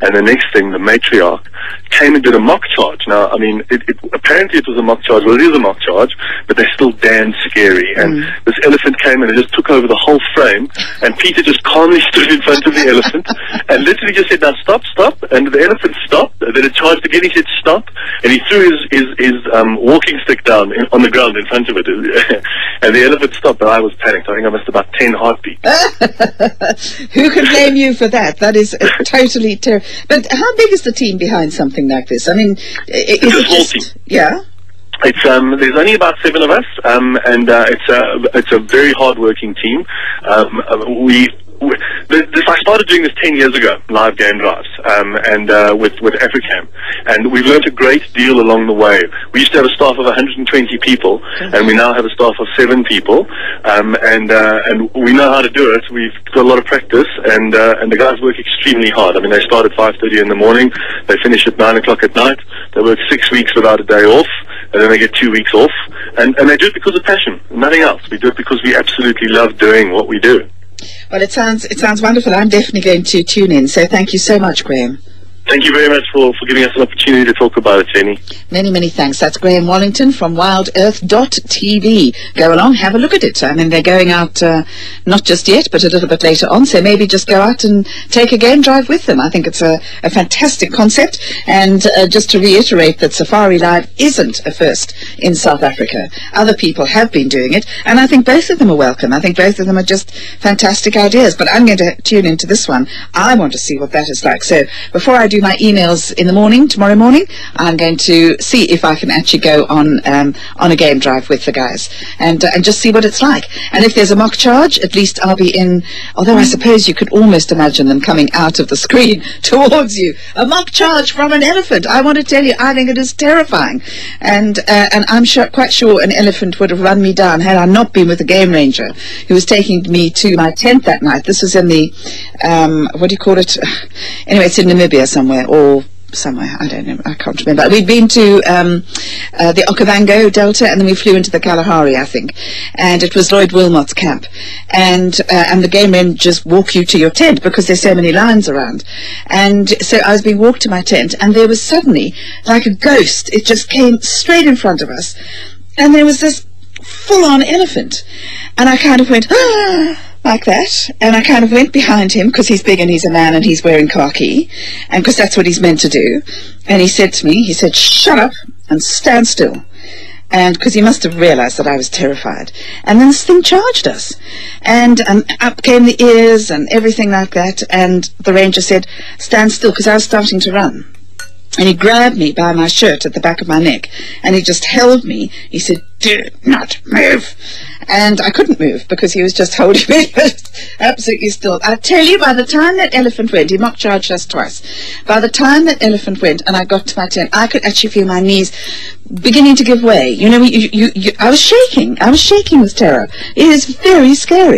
And the next thing, the matriarch came and did a mock charge. Now, I mean, apparently it was a mock charge. Well, it is a mock charge, but they're still damn scary. And this elephant came and it just took over the whole frame. And Peter just calmly stood in front of the elephant and literally just said, "Now stop, stop." And the elephant stopped. And then it charged again. He said, "Stop." And he threw his walking stick down on the ground in front of it. And the elephant stopped. And I was panicked. I think I missed about 10 heartbeats. Who can blame you for that? That is totally terrible. But how big is the team behind something like this? I mean, it's a small team. Yeah. It's there's only about 7 of us, and it's a very hard-working team. I started doing this 10 years ago, live game drives, with Africam, and we've learned a great deal along the way. We used to have a staff of 120 people, and we now have a staff of 7 people, and we know how to do it. We've got a lot of practice, and the guys work extremely hard. I mean, they start at 5:30 in the morning, they finish at 9 o'clock at night. They work 6 weeks without a day off, and then they get 2 weeks off, and they do it because of passion, nothing else. We do it because we absolutely love doing what we do. Well, it sounds wonderful. I'm definitely going to tune in. So thank you so much, Graham. Thank you very much for giving us an opportunity to talk about it, Jenny. Many, many thanks. That's Graham Wallington from wildearth.tv. Go along, have a look at it. I mean, they're going out, not just yet, but a little bit later on, so maybe just go out and take a game drive with them. I think it's a fantastic concept, and just to reiterate that Safari Live isn't a first in South Africa. Other people have been doing it, and I think both of them are welcome. I think both of them are just fantastic ideas, but I'm going to tune into this one. I want to see what that is like. So before I do my emails in the morning, tomorrow morning, I'm going to see if I can actually go on a game drive with the guys and just see what it's like. And if there's a mock charge, at least I'll be in, although I suppose you could almost imagine them coming out of the screen towards you. A mock charge from an elephant. I want to tell you, I think it is terrifying. And I'm quite sure an elephant would have run me down had I not been with a game ranger who was taking me to my tent that night. This was in the, what do you call it? Anyway, it's in Namibia somewhere, or somewhere, I don't know, I can't remember. We'd been to the Okavango Delta, and then we flew into the Kalahari, I think, and it was Lloyd Wilmot's camp, and the game rangers walk you to your tent because there's so many lions around. And so I was being walked to my tent, and there was suddenly, like a ghost, it just came straight in front of us, and there was this full-on elephant, and I kind of went, ah, like that, and I kind of went behind him because he's big and he's a man and he's wearing khaki, and because that's what he's meant to do. And he said to me, he said, "Shut up and stand still." And because he must have realized that I was terrified. And then this thing charged us, and up came the ears and everything like that, and the ranger said, "Stand still," because I was starting to run. And he grabbed me by my shirt at the back of my neck, and he just held me. He said, "Do not move." And I couldn't move because he was just holding me absolutely still. I tell you, by the time that elephant went, he mock charged us twice. By the time that elephant went and I got to my tent, I could actually feel my knees beginning to give way. You know, I was shaking. I was shaking with terror. It is very scary.